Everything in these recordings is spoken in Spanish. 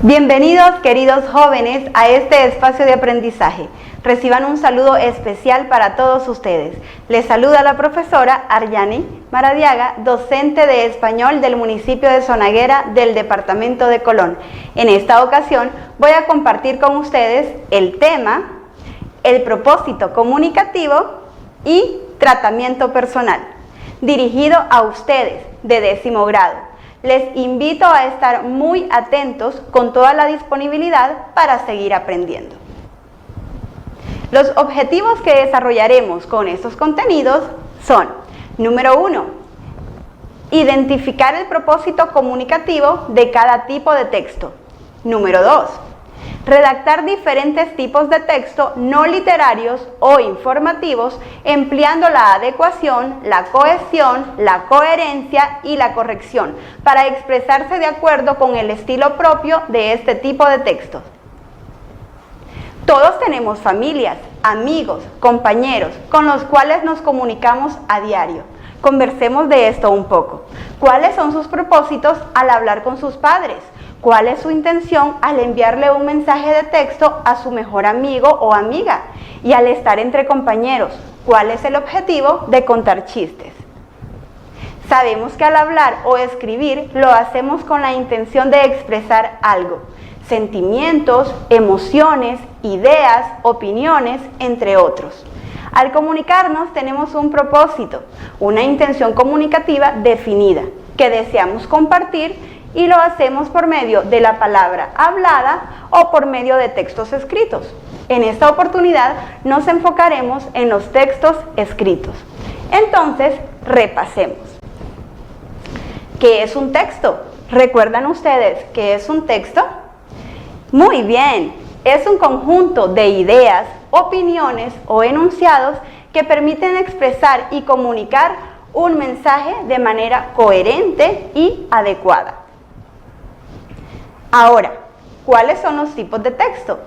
Bienvenidos, queridos jóvenes, a este espacio de aprendizaje. Reciban un saludo especial para todos ustedes. Les saluda la profesora Aryani Maradiaga, docente de español del municipio de Zonaguera del departamento de Colón. En esta ocasión voy a compartir con ustedes el tema, el propósito comunicativo y tratamiento personal, dirigido a ustedes de 10º grado. Les invito a estar muy atentos con toda la disponibilidad para seguir aprendiendo. Los objetivos que desarrollaremos con estos contenidos son: número 1, identificar el propósito comunicativo de cada tipo de texto. Número 2, redactar diferentes tipos de texto no literarios o informativos empleando la adecuación, la cohesión, la coherencia y la corrección para expresarse de acuerdo con el estilo propio de este tipo de textos. Todos tenemos familias, amigos, compañeros con los cuales nos comunicamos a diario. Conversemos de esto un poco. ¿Cuáles son sus propósitos al hablar con sus padres? ¿Cuál es su intención al enviarle un mensaje de texto a su mejor amigo o amiga? Y al estar entre compañeros, ¿cuál es el objetivo de contar chistes? Sabemos que al hablar o escribir lo hacemos con la intención de expresar algo, sentimientos, emociones, ideas, opiniones, entre otros. Al comunicarnos tenemos un propósito, una intención comunicativa definida que deseamos compartir, y lo hacemos por medio de la palabra hablada o por medio de textos escritos. En esta oportunidad nos enfocaremos en los textos escritos. Entonces, repasemos. ¿Qué es un texto? ¿Recuerdan ustedes qué es un texto? Muy bien, es un conjunto de ideas, opiniones o enunciados que permiten expresar y comunicar un mensaje de manera coherente y adecuada. Ahora, ¿cuáles son los tipos de texto?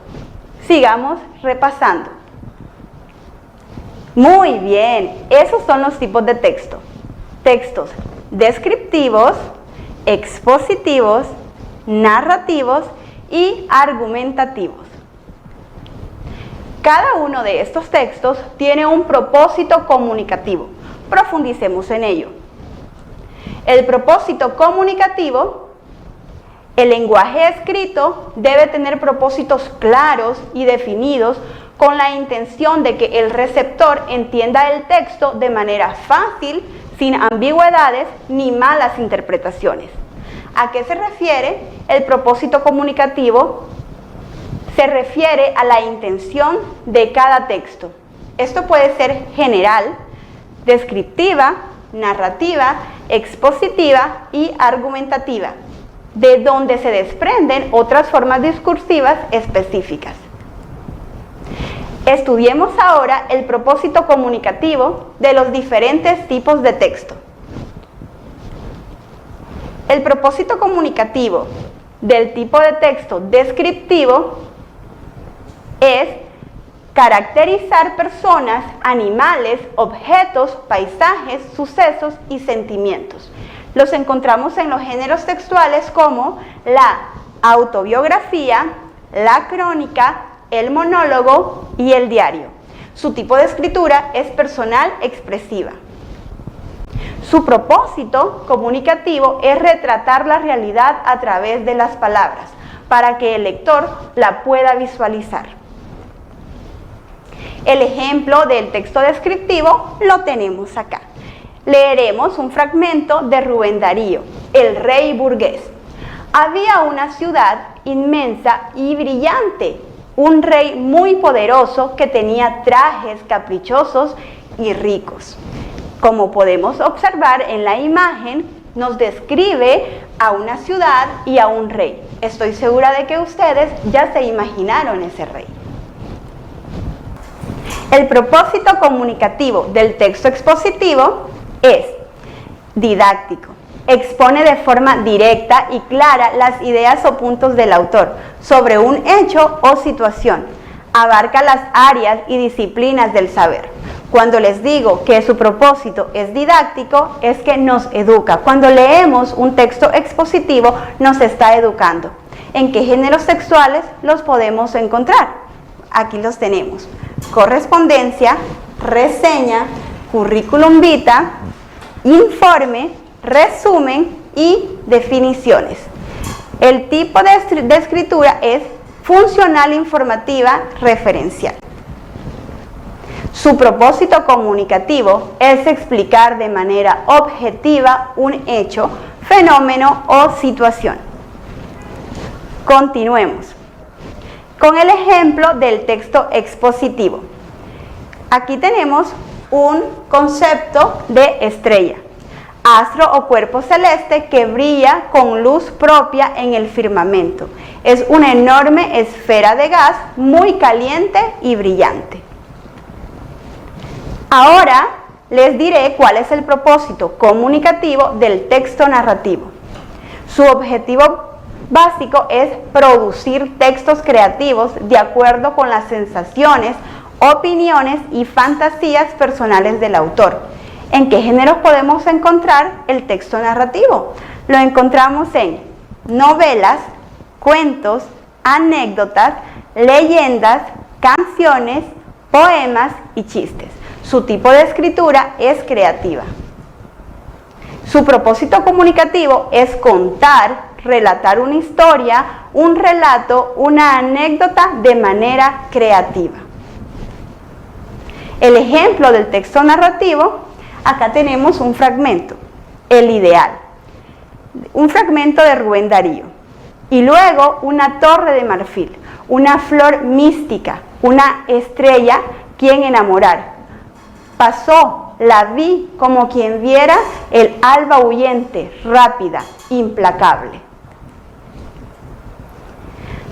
Sigamos repasando. Muy bien, esos son los tipos de texto. Textos descriptivos, expositivos, narrativos y argumentativos. Cada uno de estos textos tiene un propósito comunicativo. Profundicemos en ello. El propósito comunicativo: el lenguaje escrito debe tener propósitos claros y definidos con la intención de que el receptor entienda el texto de manera fácil, sin ambigüedades ni malas interpretaciones. ¿A qué se refiere el propósito comunicativo? Se refiere a la intención de cada texto. Esto puede ser general, descriptiva, narrativa, expositiva y argumentativa, de donde se desprenden otras formas discursivas específicas. Estudiemos ahora el propósito comunicativo de los diferentes tipos de texto. El propósito comunicativo del tipo de texto descriptivo es caracterizar personas, animales, objetos, paisajes, sucesos y sentimientos. Los encontramos en los géneros textuales como la autobiografía, la crónica, el monólogo y el diario. Su tipo de escritura es personal expresiva. Su propósito comunicativo es retratar la realidad a través de las palabras, para que el lector la pueda visualizar. El ejemplo del texto descriptivo lo tenemos acá. Leeremos un fragmento de Rubén Darío, El rey burgués. Había una ciudad inmensa y brillante, un rey muy poderoso que tenía trajes caprichosos y ricos. Como podemos observar en la imagen, nos describe a una ciudad y a un rey. Estoy segura de que ustedes ya se imaginaron ese rey. El propósito comunicativo del texto expositivo es didáctico. Expone de forma directa y clara las ideas o puntos del autor sobre un hecho o situación. Abarca las áreas y disciplinas del saber. Cuando les digo que su propósito es didáctico, es que nos educa. Cuando leemos un texto expositivo, nos está educando. ¿En qué géneros textuales los podemos encontrar? Aquí los tenemos: correspondencia, reseña, currículum vitae, informe, resumen y definiciones. El tipo de escritura es funcional, informativa, referencial. Su propósito comunicativo es explicar de manera objetiva un hecho, fenómeno o situación. Continuemos con el ejemplo del texto expositivo. Aquí tenemos un concepto de estrella, astro o cuerpo celeste que brilla con luz propia en el firmamento. Es una enorme esfera de gas muy caliente y brillante. Ahora les diré cuál es el propósito comunicativo del texto narrativo. Su objetivo básico es producir textos creativos de acuerdo con las sensaciones, opiniones y fantasías personales del autor. ¿En qué géneros podemos encontrar el texto narrativo? Lo encontramos en novelas, cuentos, anécdotas, leyendas, canciones, poemas y chistes. Su tipo de escritura es creativa. Su propósito comunicativo es contar, relatar una historia, un relato, una anécdota de manera creativa. El ejemplo del texto narrativo, acá tenemos un fragmento, El ideal, un fragmento de Rubén Darío, y luego una torre de marfil, una flor mística, una estrella, quien enamorar. Pasó, la vi como quien viera el alba huyente, rápida, implacable.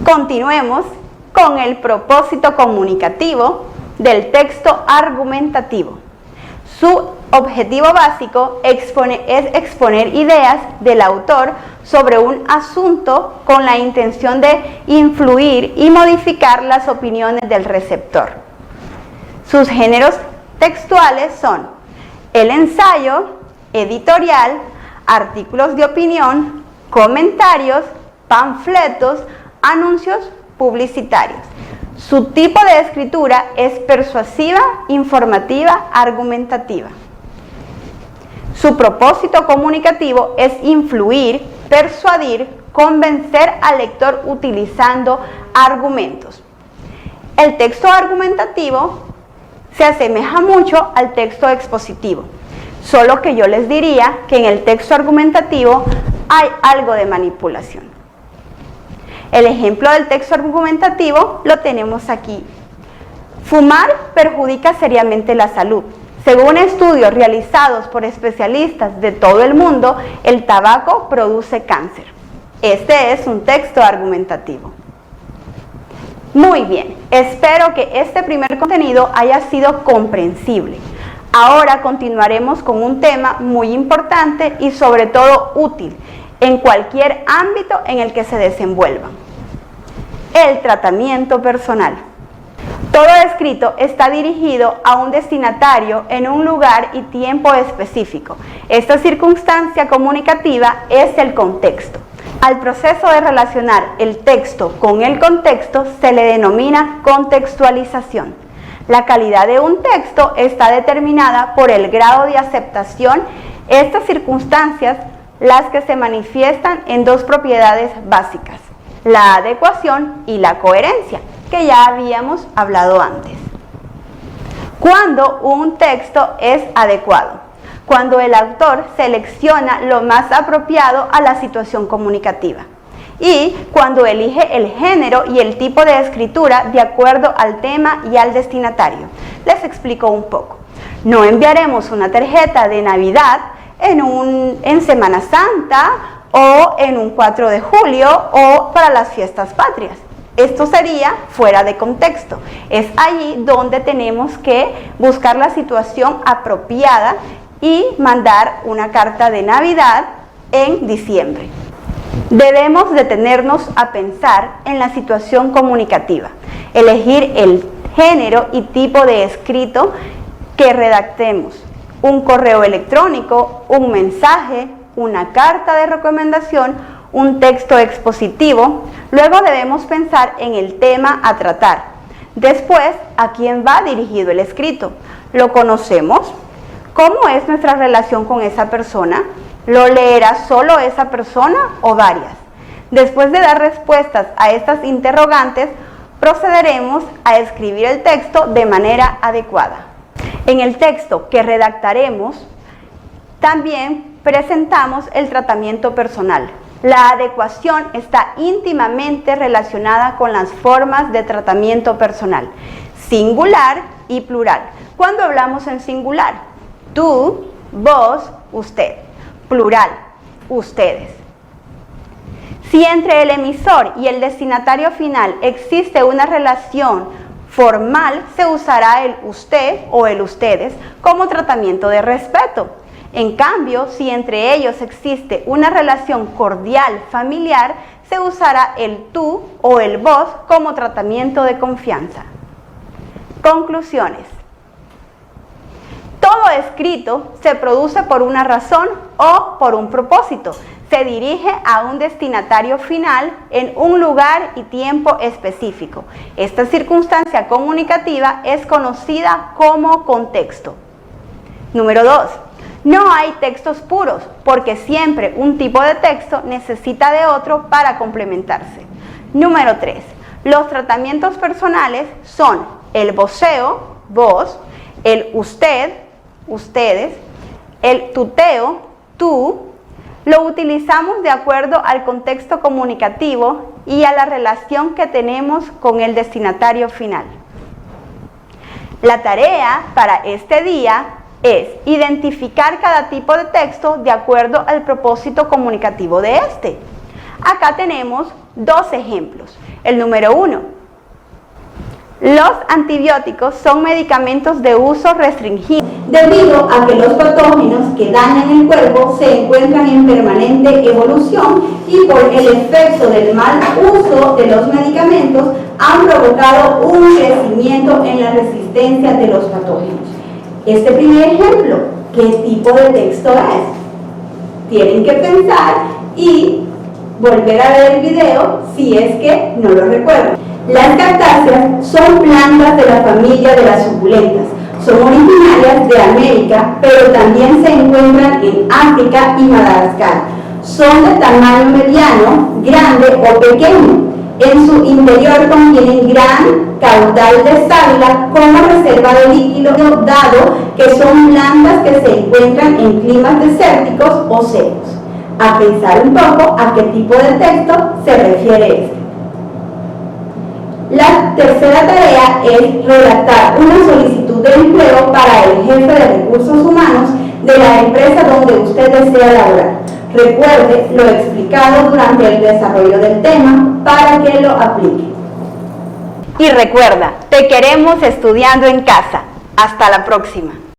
Continuemos con el propósito comunicativo del texto argumentativo. Su objetivo básico es exponer ideas del autor sobre un asunto con la intención de influir y modificar las opiniones del receptor. Sus géneros textuales son el ensayo, editorial, artículos de opinión, comentarios, panfletos, anuncios publicitarios. Su tipo de escritura es persuasiva, informativa, argumentativa. Su propósito comunicativo es influir, persuadir, convencer al lector utilizando argumentos. El texto argumentativo se asemeja mucho al texto expositivo, solo que yo les diría que en el texto argumentativo hay algo de manipulación. El ejemplo del texto argumentativo lo tenemos aquí. Fumar perjudica seriamente la salud. Según estudios realizados por especialistas de todo el mundo, el tabaco produce cáncer. Este es un texto argumentativo. Muy bien, espero que este primer contenido haya sido comprensible. Ahora continuaremos con un tema muy importante y sobre todo útil en cualquier ámbito en el que se desenvuelvan: el tratamiento personal. Todo escrito está dirigido a un destinatario en un lugar y tiempo específico. Esta circunstancia comunicativa es el contexto. Al proceso de relacionar el texto con el contexto se le denomina contextualización. La calidad de un texto está determinada por el grado de aceptación. Estas circunstancias las que se manifiestan en dos propiedades básicas: la adecuación y la coherencia, que ya habíamos hablado antes. Cuando un texto es adecuado, cuando el autor selecciona lo más apropiado a la situación comunicativa, y cuando elige el género y el tipo de escritura de acuerdo al tema y al destinatario. Les explico un poco. No enviaremos una tarjeta de Navidad en Semana Santa o en un 4 de julio o para las fiestas patrias. Esto sería fuera de contexto. Es allí donde tenemos que buscar la situación apropiada y mandar una carta de Navidad en diciembre. Debemos detenernos a pensar en la situación comunicativa, elegir el género y tipo de escrito que redactemos: un correo electrónico, un mensaje, una carta de recomendación, un texto expositivo, luego debemos pensar en el tema a tratar. Después, ¿a quién va dirigido el escrito? ¿Lo conocemos? ¿Cómo es nuestra relación con esa persona? ¿Lo leerá solo esa persona o varias? Después de dar respuestas a estas interrogantes, procederemos a escribir el texto de manera adecuada. En el texto que redactaremos, también presentamos el tratamiento personal. La adecuación está íntimamente relacionada con las formas de tratamiento personal, singular y plural. Cuando hablamos en singular, tú, vos, usted. Plural, ustedes. Si entre el emisor y el destinatario final existe una relación formal, se usará el usted o el ustedes como tratamiento de respeto. En cambio, si entre ellos existe una relación cordial, familiar, se usará el tú o el vos como tratamiento de confianza. Conclusiones. Todo escrito se produce por una razón o por un propósito. Se dirige a un destinatario final en un lugar y tiempo específico. Esta circunstancia comunicativa es conocida como contexto. Número 2. No hay textos puros, porque siempre un tipo de texto necesita de otro para complementarse. Número 3. Los tratamientos personales son el voceo, vos, el usted, ustedes, el tuteo, tú. Lo utilizamos de acuerdo al contexto comunicativo y a la relación que tenemos con el destinatario final. La tarea para este día es identificar cada tipo de texto de acuerdo al propósito comunicativo de este. Acá tenemos dos ejemplos. El número 1. Los antibióticos son medicamentos de uso restringido debido a que los patógenos que dañan el cuerpo se encuentran en permanente evolución y por el efecto del mal uso de los medicamentos han provocado un crecimiento en la resistencia de los patógenos. Este primer ejemplo, ¿qué tipo de texto es? Tienen que pensar y volver a ver el video si es que no lo recuerdan. Las cactáceas son plantas de la familia de las suculentas. Son originarias de América, pero también se encuentran en África y Madagascar. Son de tamaño mediano, grande o pequeño. En su interior contienen gran caudal de sábila como reserva de líquido, dado que son plantas que se encuentran en climas desérticos o secos. A pensar un poco a qué tipo de texto se refiere este. La tercera tarea es redactar una solicitud de empleo para el jefe de recursos humanos de la empresa donde usted desea laborar. Recuerde lo explicado durante el desarrollo del tema para que lo aplique. Y recuerda, te queremos estudiando en casa. Hasta la próxima.